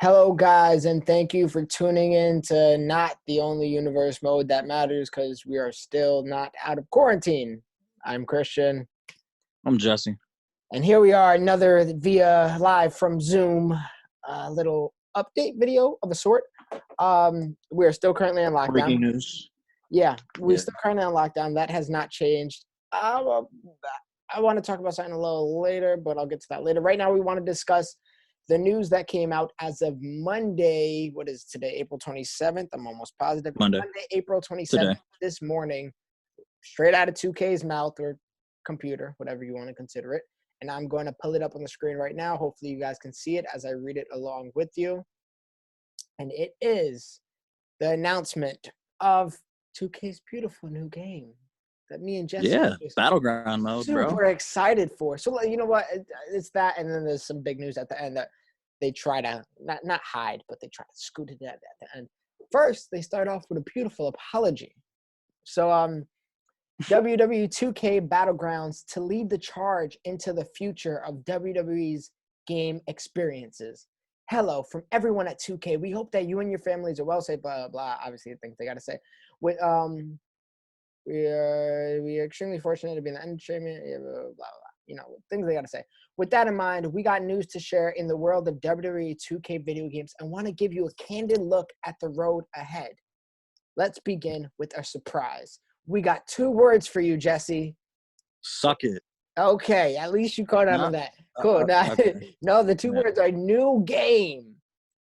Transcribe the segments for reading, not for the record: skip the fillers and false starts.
Hello, guys, and thank you for tuning in to Not the Only Universe Mode That Matters because we are still not out of quarantine. I'm Christian. I'm Jesse. And here we are, another via live from Zoom, a little update video of a sort. We are still currently on lockdown. Breaking news. Yeah, we're still currently on lockdown. That has not changed. I want to talk about something a little later, but I'll get to that later. Right now, we want to discuss the news that came out as of Monday. What is today? April 27th. I'm almost positive. Monday, April 27th, today. This morning, straight out of 2K's mouth or computer, whatever you want to consider it. And I'm going to pull it up on the screen right now. Hopefully you guys can see it as I read it along with you. And it is the announcement of 2K's beautiful new game that me and Jesse are battleground mode, super excited for. So you know what? It's that, and then there's some big news at the end that they try to not hide, but they try to scoot it at the end. First, they start off with a beautiful apology. So WWE 2K Battlegrounds to lead the charge into the future of WWE's game experiences. Hello from everyone at 2K. We hope that you and your families are well safe. Blah blah. Obviously, the things they gotta say. With We are extremely fortunate to be in the entertainment, blah, blah, blah. You know, things they got to say. With that in mind, we got news to share in the world of WWE 2K video games and want to give you a candid look at the road ahead. Let's begin with a surprise. We got 2 words for you, Jesse. Suck it. Okay, at least you caught on to that. Cool. Okay. No, the 2 words are new game.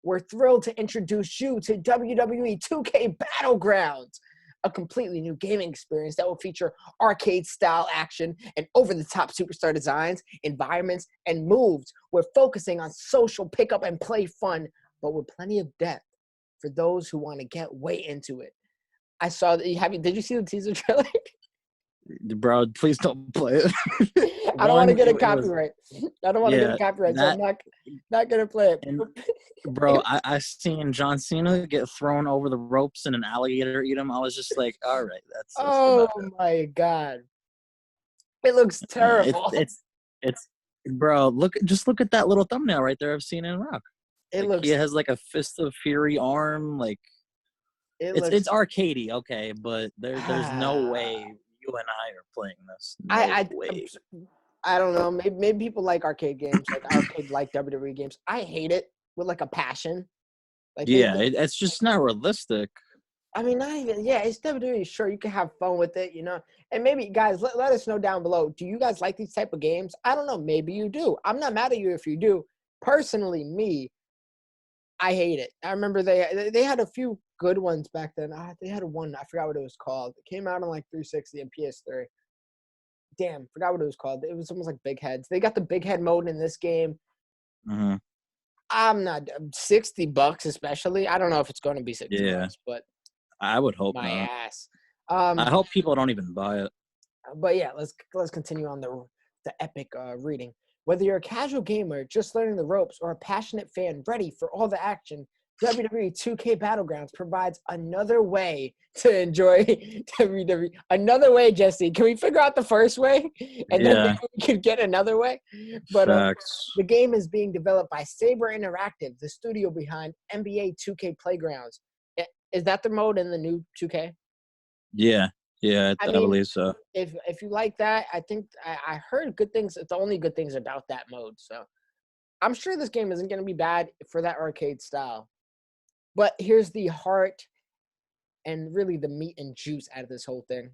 We're thrilled to introduce you to WWE 2K Battlegrounds, a completely new gaming experience that will feature arcade-style action and over-the-top superstar designs, environments, and moves. We're focusing on social pickup and play fun, but with plenty of depth for those who want to get way into it. I saw that. Did you see the teaser trailer? Bro, please don't play it. I don't want to get a copyright. I don't want to get a copyright, so I'm not going to play it. And, bro, I seen John Cena get thrown over the ropes and an alligator eat him. I was just like, all right, that's oh my God. It looks terrible. It's bro, just look at that little thumbnail right there of Cena and Rock. He has like a Fist of Fury arm, like it's arcadey, okay, but there's no way you and I are playing this. I don't know. Maybe people like arcade games, like WWE games. I hate it with like a passion. Like it's just not realistic. I mean, not even. Yeah, it's WWE. Sure, you can have fun with it, you know. And maybe guys, let us know down below. Do you guys like these type of games? I don't know. Maybe you do. I'm not mad at you if you do. Personally, me, I hate it. I remember they had a few good ones back then. They had one. I forgot what it was called. It came out on like 360 and PS3. Damn, forgot what it was called. It was almost like Big Heads. They got the Big Head mode in this game. Mm-hmm. I'm not $60, especially. I don't know if it's going to be $60, but I would hope my not. ass. I hope people don't even buy it. But yeah, let's continue on the epic reading. Whether you're a casual gamer just learning the ropes or a passionate fan ready for all the action, WWE 2K Battlegrounds provides another way to enjoy WWE. Another way, Jesse. Can we figure out the first way? And then maybe we could get another way? But the game is being developed by Saber Interactive, the studio behind NBA 2K Playgrounds. Is that the mode in the new 2K? Yeah, I believe so. If you like that, I think I heard good things. It's the only good things about that mode. So I'm sure this game isn't going to be bad for that arcade style. But here's the heart and really the meat and juice out of this whole thing.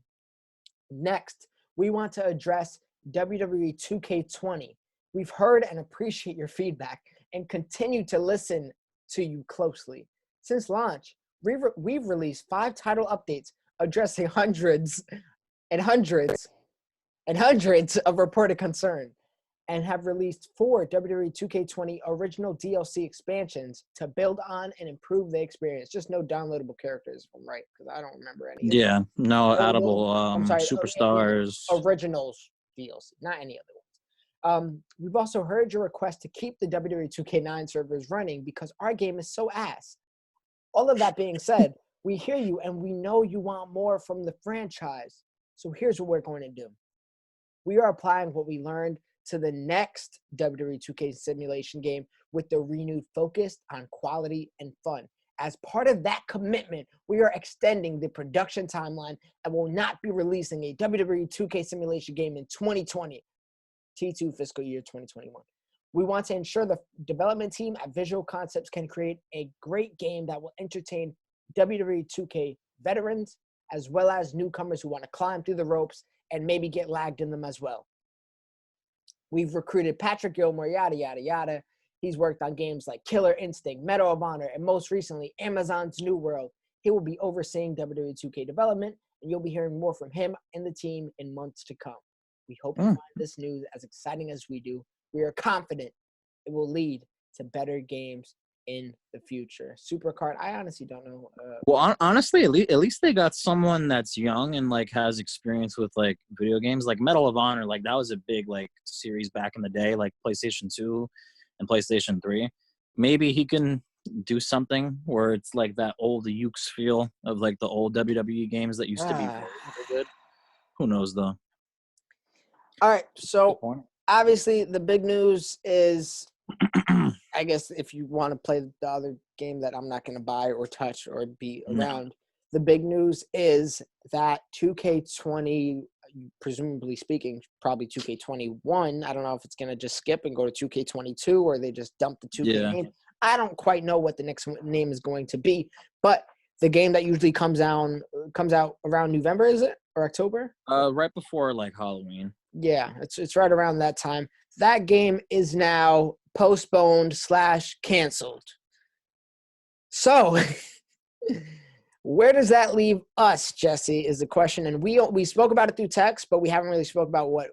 Next, we want to address WWE 2K20. We've heard and appreciate your feedback and continue to listen to you closely. Since launch, we've released 5 title updates addressing hundreds of reported concern, and have released 4 WWE 2K20 original DLC expansions to build on and improve the experience. Just no downloadable characters, if I'm right, because I don't remember any. No addable superstars. Originals DLC, not any other ones. We've also heard your request to keep the WWE 2K9 servers running because our game is so ass. All of that being said, we hear you and we know you want more from the franchise. So here's what we're going to do. We are applying what we learned to the next WWE 2K simulation game with the renewed focus on quality and fun. As part of that commitment, we are extending the production timeline and will not be releasing a WWE 2K simulation game in 2020, T2 fiscal year 2021. We want to ensure the development team at Visual Concepts can create a great game that will entertain WWE 2K veterans as well as newcomers who want to climb through the ropes and maybe get lagged in them as well. We've recruited Patrick Gilmore, yada, yada, yada. He's worked on games like Killer Instinct, Medal of Honor, and most recently, Amazon's New World. He will be overseeing WWE 2K development, and you'll be hearing more from him and the team in months to come. We hope you find this news as exciting as we do. We are confident it will lead to better games in the future. Supercard, I honestly don't know. Well, honestly, at least they got someone that's young and like has experience with like video games, like Medal of Honor. Like that was a big like series back in the day, like PlayStation 2 and PlayStation 3. Maybe he can do something where it's like that old Ukes feel of like the old WWE games that used to be very good. Who knows though? All right, so obviously the big news is, I guess if you want to play the other game that I'm not going to buy or touch or be around, the big news is that 2K20, presumably speaking, probably 2K21. I don't know if it's going to just skip and go to 2K22 or they just dump the 2K name. I don't quite know what the next name is going to be, but the game that usually comes out around November, is it, or October? Right before like Halloween. Yeah, it's right around that time. That game is now postponed / canceled. So, where does that leave us, Jesse, is the question. And we spoke about it through text, but we haven't really spoke about what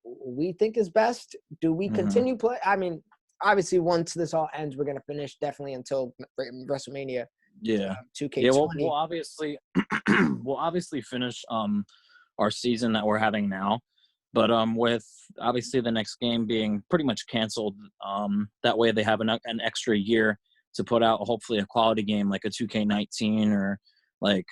we think is best. Do we continue play? I mean, obviously, once this all ends, we're going to finish definitely until WrestleMania. Yeah. 2K20. Yeah, we'll obviously finish our season that we're having now. But with obviously the next game being pretty much canceled, that way they have an extra year to put out hopefully a quality game like a 2K19 or like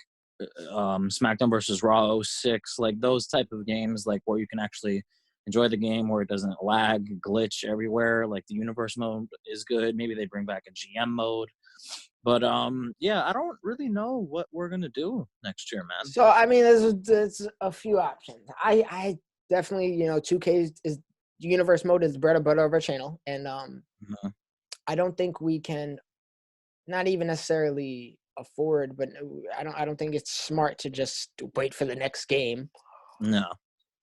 SmackDown versus Raw 06, like those type of games, like where you can actually enjoy the game, where it doesn't lag, glitch everywhere. Like the universe mode is good. Maybe they bring back a GM mode. But yeah, I don't really know what we're gonna do next year, man. So I mean, there's a few options. I definitely, 2K is universe mode is the bread and butter of our channel, and I don't think we can, not even necessarily afford, but I don't think it's smart to just wait for the next game. No.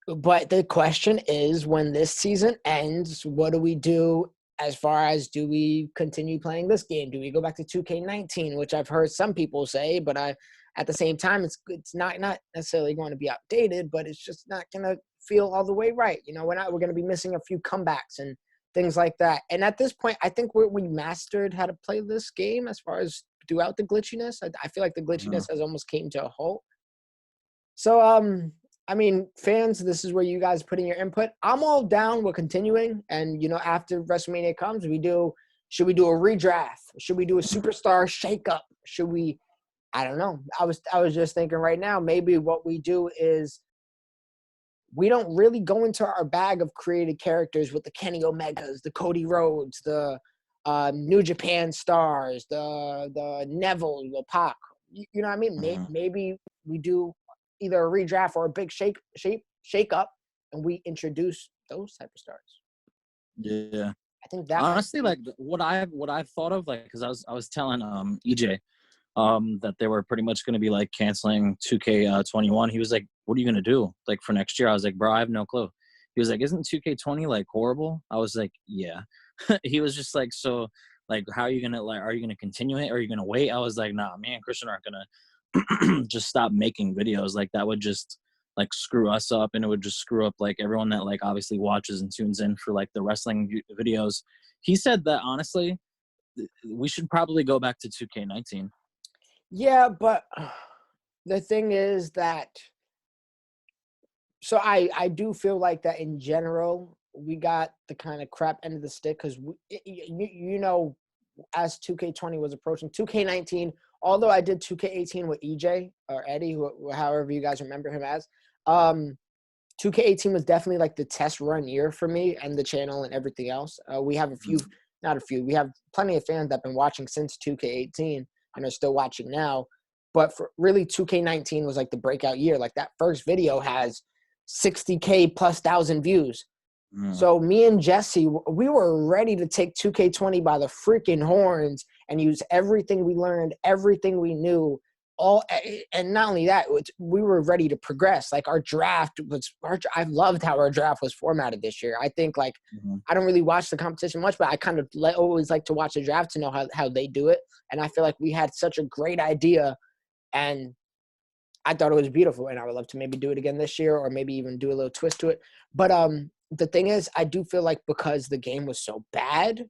But the question is, when this season ends, what do we do? As far as, do we continue playing this game? Do we go back to 2K19, which I've heard some people say, but at the same time, it's not necessarily going to be outdated, but it's just not going to feel all the way right. We're going to be missing a few comebacks and things like that. And at this point, I think we mastered how to play this game as far as throughout the glitchiness. I feel like the glitchiness has almost came to a halt. So, I mean, fans, this is where you guys put in your input. I'm all down with continuing. And, after WrestleMania comes, should we do a redraft? Should we do a superstar shakeup? Should we, I don't know. I was just thinking right now, maybe what we do is we don't really go into our bag of created characters with the Kenny Omegas, the Cody Rhodes, the New Japan stars, the Neville, the Pac. You know what I mean? Maybe we do either a redraft or a big shake up, and we introduce those type of stars. Yeah, I think that honestly, like what I've thought of, like, because I was telling EJ that they were pretty much going to be like canceling 2K21. He was like, "What are you going to do like for next year?" I was like, "Bro, I have no clue." He was like, "Isn't 2K20 like horrible?" I was like, "Yeah." He was just like, "So like, how are you gonna are you gonna continue it or are you gonna wait?" I was like, "Nah, me and Christian aren't gonna just stop making videos. Like that would just like screw us up, and it would just screw up like everyone that like obviously watches and tunes in for like the wrestling videos." He said that honestly, we should probably go back to 2K19. Yeah, but the thing is that, so I do feel like that in general, we got the kind of crap end of the stick because, as 2K20 was approaching, 2K19, although I did 2K18 with EJ or Eddie, however you guys remember him as, 2K18 was definitely like the test run year for me and the channel and everything else. We have we have plenty of fans that have been watching since 2K18 and are still watching now. But for really 2K19 was like the breakout year. Like that first video has 60K plus 1,000 views. So me and Jesse, we were ready to take 2K20 by the freaking horns and use everything we learned, everything we knew, and not only that, we were ready to progress. Like I loved how our draft was formatted this year. I think like I don't really watch the competition much, but I kind of always like to watch the draft to know how they do it. And I feel like we had such a great idea, and I thought it was beautiful, and I would love to maybe do it again this year, or maybe even do a little twist to it. But the thing is, I do feel like because the game was so bad,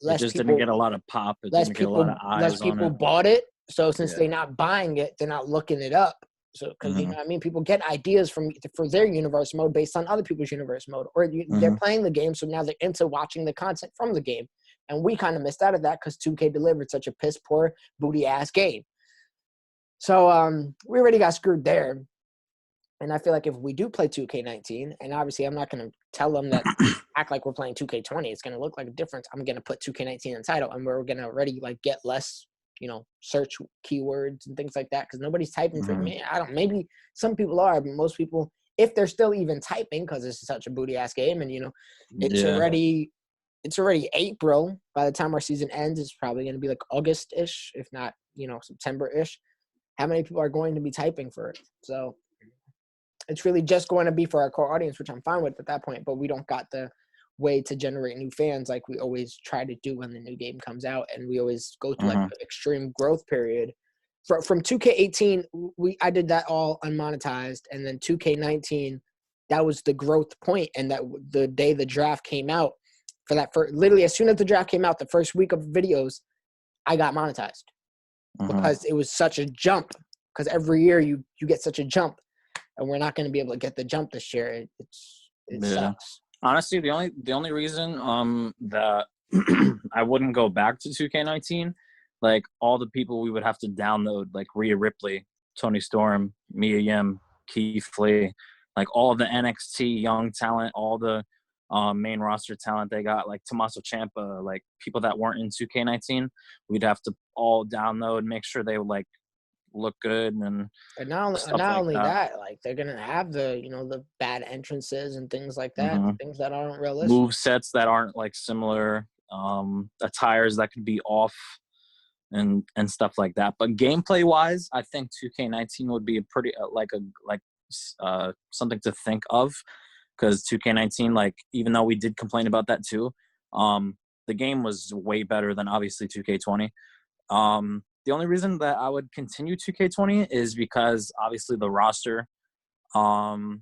didn't get a lot of pop. It didn't get a lot of eyes less people on it. bought it. So since they're not buying it, they're not looking it up. So because you know what I mean, people get ideas for their universe mode based on other people's universe mode, or they're playing the game, so now they're into watching the content from the game. And we kind of missed out of that because 2K delivered such a piss poor booty ass game. So we already got screwed there. And I feel like if we do play 2K19, and obviously I'm not going to tell them that act like we're playing 2K20, it's going to look like a difference. I'm going to put 2K19 in the title, and we're going to already like get less, search keywords and things like that, because nobody's typing for me. Maybe some people are, but most people, if they're still even typing, because it's such a booty ass game, and it's already April. By the time our season ends, it's probably going to be like August-ish, if not September-ish. How many people are going to be typing for it? So it's really just going to be for our core audience, which I'm fine with at that point, but we don't got the way to generate new fans like we always try to do when the new game comes out, and we always go through like an extreme growth period. From 2K18, I did that all unmonetized, and then 2K19, that was the growth point, and that the day the draft came out, for that literally as soon as the draft came out, the first week of videos, I got monetized because it was such a jump. Because every year you get such a jump, and we're not going to be able to get the jump this year. It sucks. Honestly, the only reason that I wouldn't go back to 2K19, like all the people we would have to download, like Rhea Ripley, Tony Storm, Mia Yim, Keith Lee, like all the NXT young talent, all the main roster talent they got, like Tommaso Ciampa, like people that weren't in 2K19, we'd have to all download, make sure they would like look good, and not only that, like they're gonna have the the bad entrances and things like that, things that aren't realistic, move sets that aren't like similar, attires that could be off, and stuff like that. But gameplay wise, I think 2K19 would be a pretty something to think of, because 2K19, like even though we did complain about that too, the game was way better than obviously 2K20. The only reason that I would continue 2K20 is because obviously the roster, and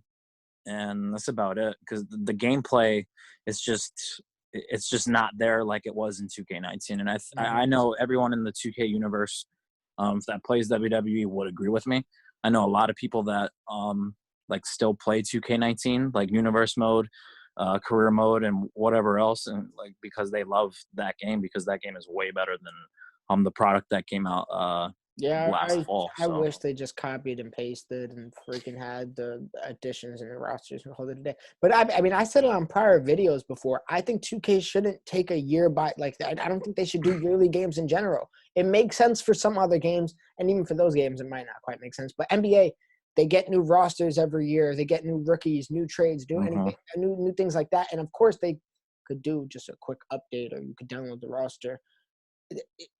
that's about it. Because the gameplay is just not there like it was in 2K19, and I know everyone in the 2K universe that plays WWE would agree with me. I know a lot of people that like still play 2K19, like universe mode, career mode, and whatever else, and like because they love that game, because that game is way better than the product that came out last fall. I wish they just copied and pasted and freaking had the additions and the rosters and hold it today. But I mean, I said it on prior videos before. I think 2K shouldn't take a year by like that. I don't think they should do yearly games in general. It makes sense for some other games, and even for those games, it might not quite make sense. But NBA, they get new rosters every year. They get new rookies, new trades, anything, new things like that. And of course, they could do just a quick update, or you could download the roster.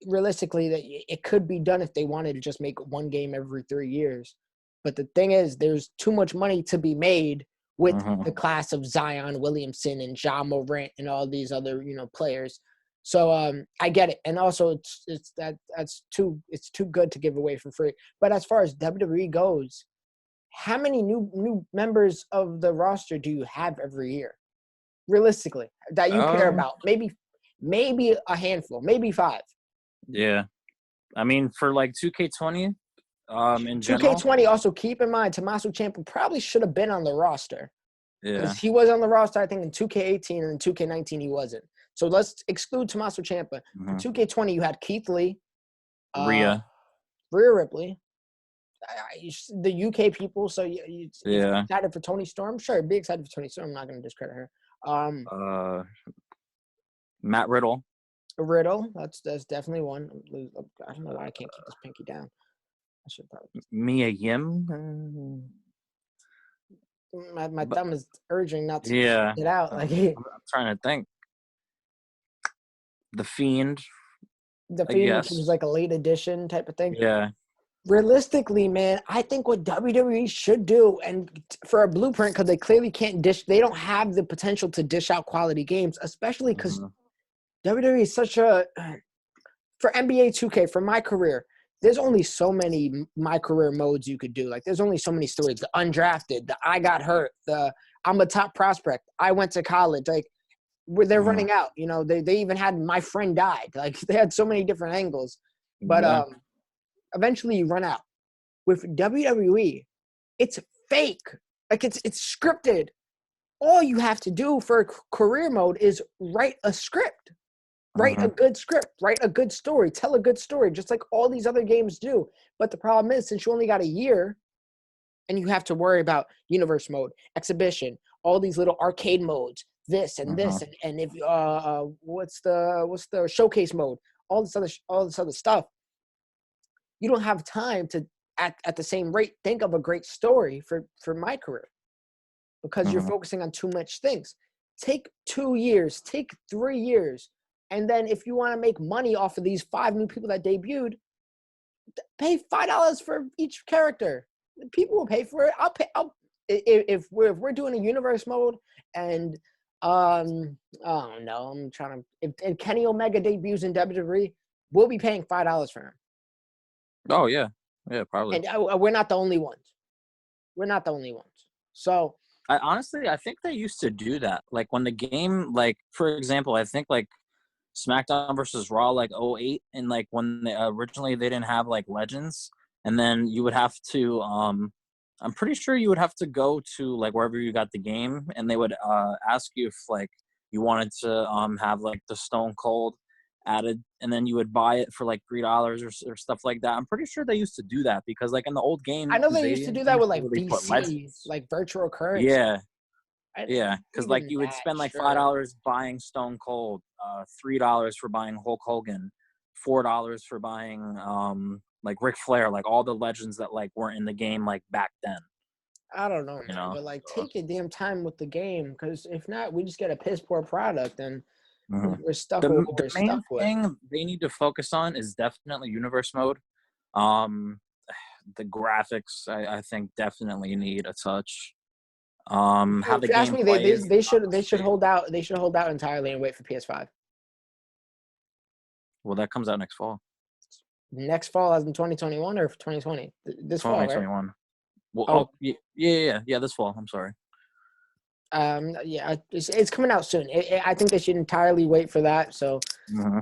Realistically, that it could be done if they wanted to just make one game every 3 years. But the thing is, there's too much money to be made with the class of Zion Williamson and Ja Morant and all these other players. So I get it, and also it's too good to give away for free. But as far as WWE goes, how many new members of the roster do you have every year, realistically, that you care about? Maybe a handful, maybe 5. Yeah. I mean, for like 2K20, in general. 2K20, also keep in mind, Tommaso Ciampa probably should have been on the roster. Yeah. Because he was on the roster, I think, in 2K18, and in 2K19 he wasn't. So let's exclude Tommaso Ciampa. For 2K20, you had Keith Lee. Rhea Ripley. the UK people. So if you're excited for Tony Storm, sure, be excited for Tony Storm. I'm not going to discredit her. Matt Riddle. Riddle, that's definitely one. I don't know why I can't keep this pinky down. I should probably. Mia Yim. My thumb is urging not to get out. Like I'm trying to think. The Fiend. The Fiend, which was like a late edition type of thing. Yeah. Realistically, man, I think what WWE should do, and for a blueprint, because they clearly can't they don't have the potential to dish out quality games, especially because WWE is such a, for NBA 2K, for my career, there's only so many my career modes you could do. Like, there's only so many stories. The undrafted, the I got hurt, the I'm a top prospect, I went to college. Like, where they're running out. You know, they even had my friend died. Like, they had so many different angles. But eventually you run out. With WWE, it's fake. Like, it's scripted. All you have to do for a career mode is write a script. Write a good script. Write a good story. Tell a good story, just like all these other games do. But the problem is, since you only got a year, and you have to worry about universe mode, exhibition, all these little arcade modes, this and this, and if what's the showcase mode, all this other stuff. You don't have time to at the same rate think of a great story for my career, because you're focusing on too much things. Take 2 years, take 3 years, and then if you want to make money off of these 5 new people that debuted, pay $5 for each character. People will pay for it. If we're doing a universe mode, and oh no, I'm trying to. If Kenny Omega debuts in WWE, we'll be paying $5 for him. Oh yeah, probably. And we're not the only ones. So I think they used to do that. Like, when the game, like, for example, I think like SmackDown versus Raw, like 08, and like when they, originally they didn't have like legends, and then you would have to I'm pretty sure you would have to go to like wherever you got the game, and they would ask you if like you wanted to have like the Stone Cold added, and then you would buy it for like $3 or stuff like that. I'm pretty sure they used to do that, because like in the old game, I know they used to do that with like VC, like virtual currency. Yeah, because like you would spend like $5 buying Stone Cold, $3 for buying Hulk Hogan, $4 for buying like Ric Flair, like all the legends that like weren't in the game like back then. I don't know, man, but like take your damn time with the game, because if not, we just get a piss poor product and we're stuck with what we're stuck with. The main thing they need to focus on is definitely universe mode. The graphics, I think, definitely need a touch. How the game plays. They should hold out. They should hold out entirely and wait for PS5. Well, that comes out next fall. Next fall, as in 2021 or 2020? This fall, right? 2021. Well, yeah, this fall. I'm sorry. Yeah, it's coming out soon. I think they should entirely wait for that. So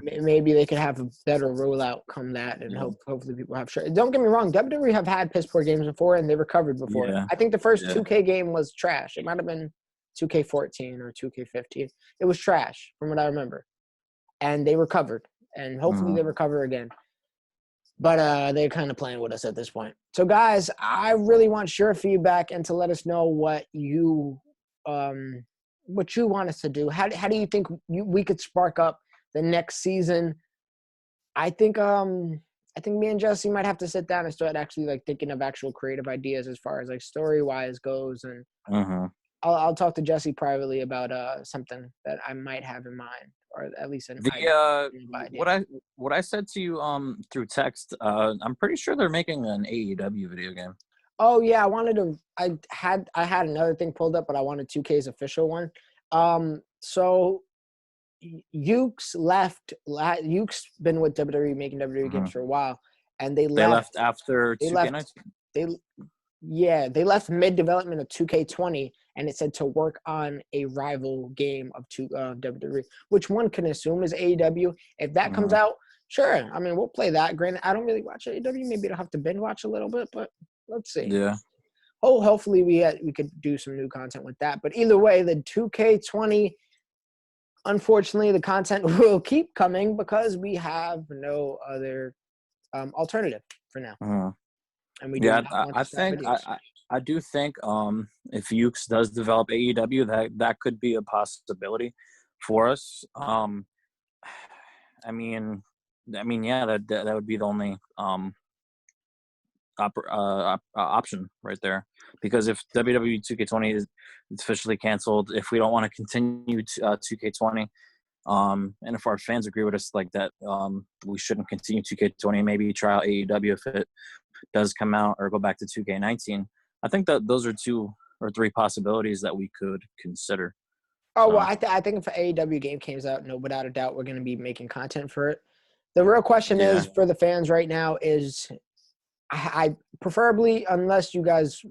maybe they could have a better rollout come that, and hopefully people have sure. Don't get me wrong, WWE have had piss poor games before, and they recovered before. Yeah. I think the first 2K game was trash. It might have been 2K14 or 2K15. It was trash from what I remember, and they recovered, and hopefully they recover again. But they're kind of playing with us at this point. So guys, I really want your feedback and to let us know what you want us to do. How do you think we could spark up the next season? I think me and Jesse might have to sit down and start actually like thinking of actual creative ideas as far as like story wise goes, and I'll talk to Jesse privately about something that I might have in mind, or at least an idea. What I said to you through text, I'm pretty sure they're making an AEW video game. Oh yeah, I had another thing pulled up, but I wanted 2K's official one. So Yuke's left. Yuke's been with WWE making WWE games for a while, and they left after 2K19. They left mid development of 2K20, and it said to work on a rival game of WWE, which one can assume is AEW. If that comes out, sure. I mean, we'll play that. Granted, I don't really watch AEW. Maybe I'll have to binge watch a little bit, but let's see. Yeah. Hopefully we could do some new content with that. But either way, the 2K20, unfortunately, the content will keep coming because we have no other alternative for now. and we do not want I to stop think videos. I do think if Ukes does develop AEW, that could be a possibility for us. I mean, yeah, that would be the only option right there. Because if WWE 2K20 is officially canceled, if we don't want to continue 2K20, and if our fans agree with us like that, we shouldn't continue 2K20. Maybe try out AEW if it does come out, or go back to 2K19. I think that those are 2 or 3 possibilities that we could consider. Oh, well, I think if an AEW game comes out, no, without a doubt, we're going to be making content for it. The real question is for the fans right now is, I preferably, unless you guys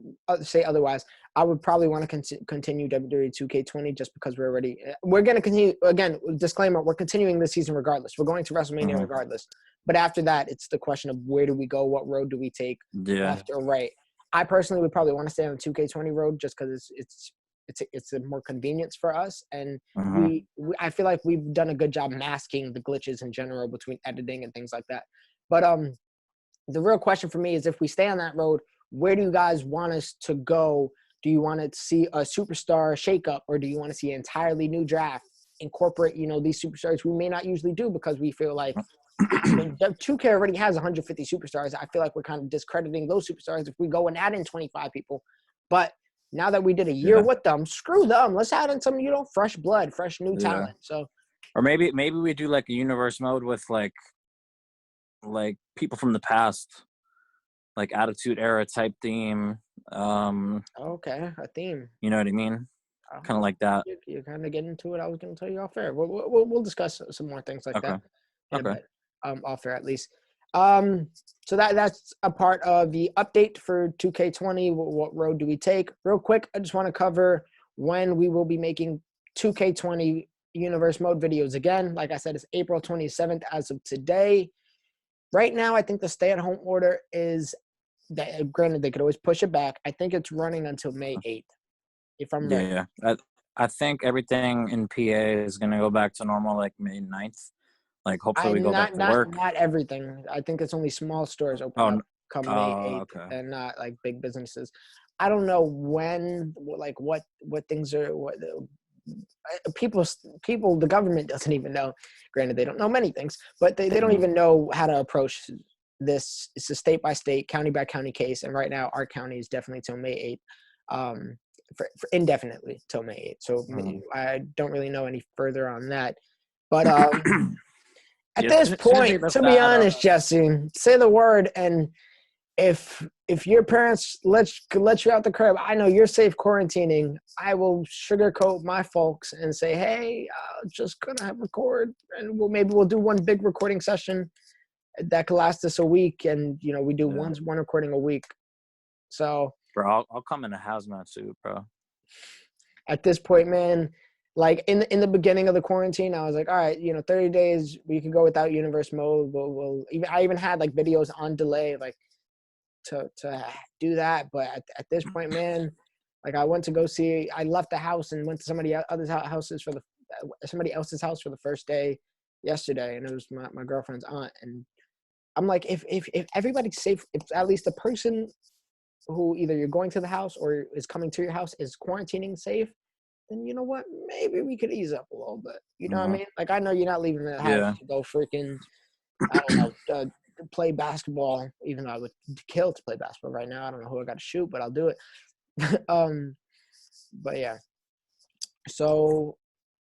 say otherwise, I would probably want to continue WWE 2K20 just because we're going to continue. Again, disclaimer, we're continuing this season regardless. We're going to WrestleMania regardless. But after that, it's the question of where do we go? What road do we take, left or right? I personally would probably want to stay on the 2K20 road just because it's a more convenience for us, and we I feel like we've done a good job masking the glitches in general between editing and things like that. But the real question for me is, if we stay on that road, where do you guys want us to go? Do you want to see a superstar shakeup, or do you want to see an entirely new draft, incorporate these superstars we may not usually do because we feel like 2K already has 150 superstars. I feel like we're kind of discrediting those superstars if we go and add in 25 people. But now that we did a year with them, screw them. Let's add in some, fresh blood, fresh new talent. So, or maybe we do like a universe mode with like people from the past, like Attitude Era type theme. Okay, a theme. You know what I mean? Kind of like that. You're kind of getting into it. I was going to tell you off air. We'll discuss some more things like that. Okay. Off air at least. So that's a part of the update for 2K20. What road do we take? Real quick, I just want to cover when we will be making 2K20 universe mode videos again. Like I said, it's April 27th as of today. Right now, I think the stay-at-home order is that, granted, they could always push it back. I think it's running until May 8th, if I'm right. Yeah. I think everything in PA is going to go back to normal like May 9th. Like, hopefully we go back to work. Not everything. I think it's only small stores open up come May 8th, and not like big businesses. I don't know when, like what things are, people, the government doesn't even know. Granted, they don't know many things, but they don't even know how to approach this. It's a state by state, county by county case, and right now our county is definitely till May 8th, for indefinitely till May 8th. So I don't really know any further on that, but at this point, to be honest, Jesse, say the word, and if your parents let you out the crib, I know you're safe quarantining. I will sugarcoat my folks and say, hey, just gonna have record, and we'll do one big recording session that could last us a week, and we do one recording a week. So, bro, I'll come in a hazmat suit, bro. At this point, man, like in the beginning of the quarantine, I was like, all right, 30 days we can go without universe mode. I even had like videos on delay, like to do that. But at this point, man, like I left the house and went to somebody else's house for the first day yesterday, and it was my girlfriend's aunt. And I'm like, if everybody's safe, if at least the person who either you're going to the house or is coming to your house is quarantining safe, then you know what? Maybe we could ease up a little bit. You know what I mean? Like, I know you're not leaving the house to go freaking, I don't know, play basketball, even though I would kill to play basketball right now. I don't know who I got to shoot, but I'll do it. But yeah. So,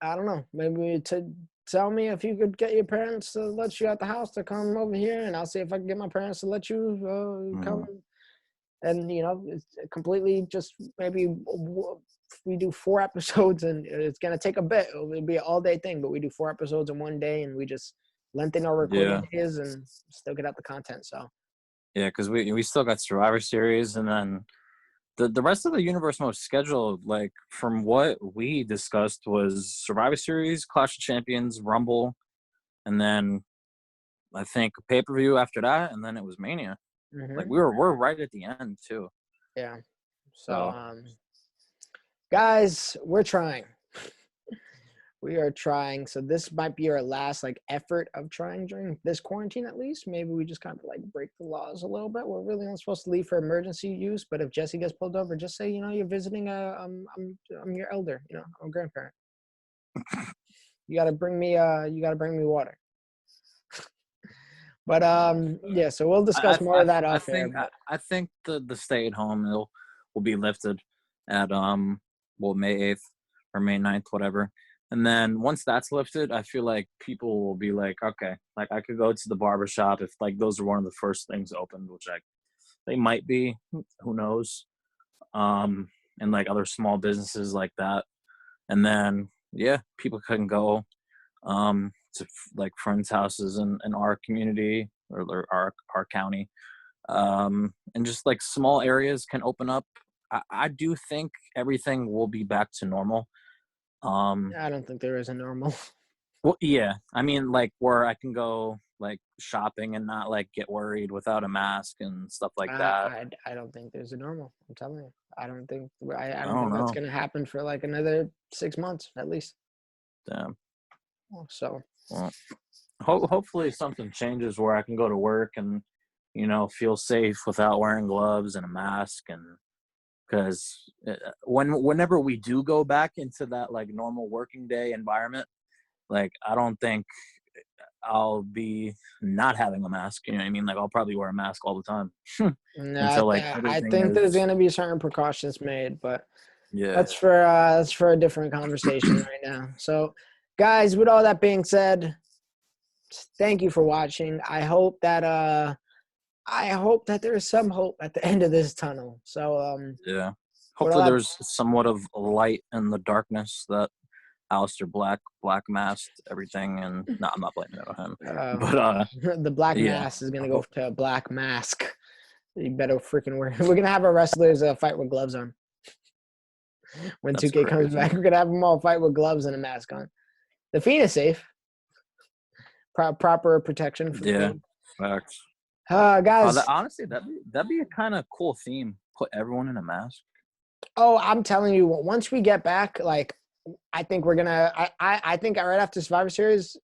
I don't know. Maybe to tell me if you could get your parents to let you out the house to come over here, and I'll see if I can get my parents to let you come. And, it's completely just maybe we do 4 episodes, and it's going to take a bit. It'll be an all-day thing, but we do 4 episodes in one day, and we just lengthen our recording days and still get out the content. So, yeah, because we still got Survivor Series, and then the rest of the universe mode schedule, like from what we discussed, was Survivor Series, Clash of Champions, Rumble, and then I think a pay-per-view after that, and then it was Mania. Like we're right at the end too. Yeah. So guys, we're trying. We are trying. So this might be our last like effort of trying during this quarantine, at least. Maybe we just kind of like break the laws a little bit. We're really not supposed to leave for emergency use, but if Jesse gets pulled over, just say, you're visiting I'm your elder, I'm a grandparent. You gotta bring me water. But yeah, so we'll discuss more of that off air. I think the stay at home will be lifted at May 8th or May 9th, whatever. And then once that's lifted, I feel like people will be like, okay, like I could go to the barbershop if like those are one of the first things opened, which they might be, who knows. And like other small businesses like that. And then yeah, people can go to like friends' houses in our community or our county. And just like small areas can open up. I do think everything will be back to normal. I don't think there is a normal. Well, yeah. I mean, like where I can go like shopping and not like get worried without a mask and stuff like that. I don't think there's a normal. I'm telling you. I don't think don't that's know. gonna happen for like another 6 months at least. Damn. So well, hopefully something changes where I can go to work and feel safe without wearing gloves and a mask, and because whenever we do go back into that like normal working day environment, like I don't think I'll be not having a mask. You know what I mean? Like I'll probably wear a mask all the time. No, I think there's gonna be certain precautions made, but yeah, that's for a different conversation right now. So, guys, with all that being said, thank you for watching. I hope that there is some hope at the end of this tunnel. So yeah, hopefully there's somewhat of light in the darkness that Alistair Black masked everything, and no, I'm not blaming it on him. But the Black Mask is gonna go to a Black Mask. You better freaking wear. We're gonna have our wrestlers fight with gloves on. When 2K comes back, we're gonna have them all fight with gloves and a mask on. The Fiend is safe. Proper protection for the Fiend. Facts. Guys. Honestly, that'd be a kind of cool theme. Put everyone in a mask. Oh, I'm telling you, once we get back, like, I think we're gonna. I think right after Survivor Series,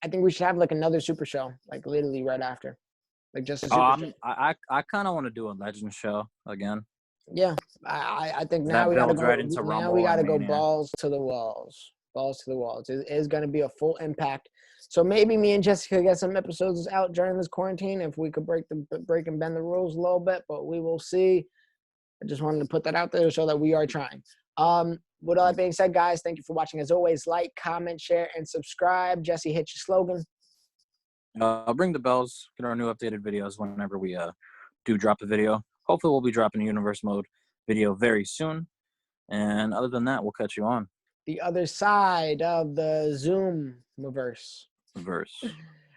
I think we should have like another Super Show, like literally right after, like just a Super Show. I kind of want to do a Legend show again. Yeah, I think now we gotta go. Right into now we gotta go balls to the walls. Balls to the walls. It is gonna be a full Impact. So maybe me and Jessica get some episodes out during this quarantine if we could break and bend the rules a little bit, but we will see. I just wanted to put that out there to show that we are trying. With all that being said, guys, thank you for watching. As always, like, comment, share, and subscribe. Jesse, hit your slogan. Ring the bells. Get our new updated videos whenever we do drop a video. Hopefully, we'll be dropping a Universe Mode video very soon. And other than that, we'll catch you on the other side of the Zoom-verse.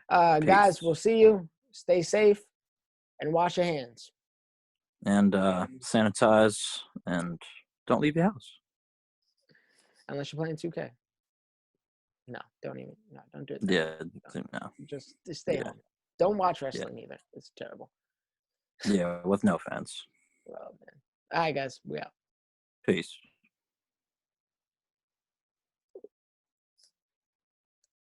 Guys, we'll see you. Stay safe and wash your hands. And sanitize and don't leave the house. Unless you're playing 2K. No, don't do it. No. Just stay home. Don't watch wrestling either. It's terrible. Yeah, with no fans. Well, man. All right, guys. We out. Peace.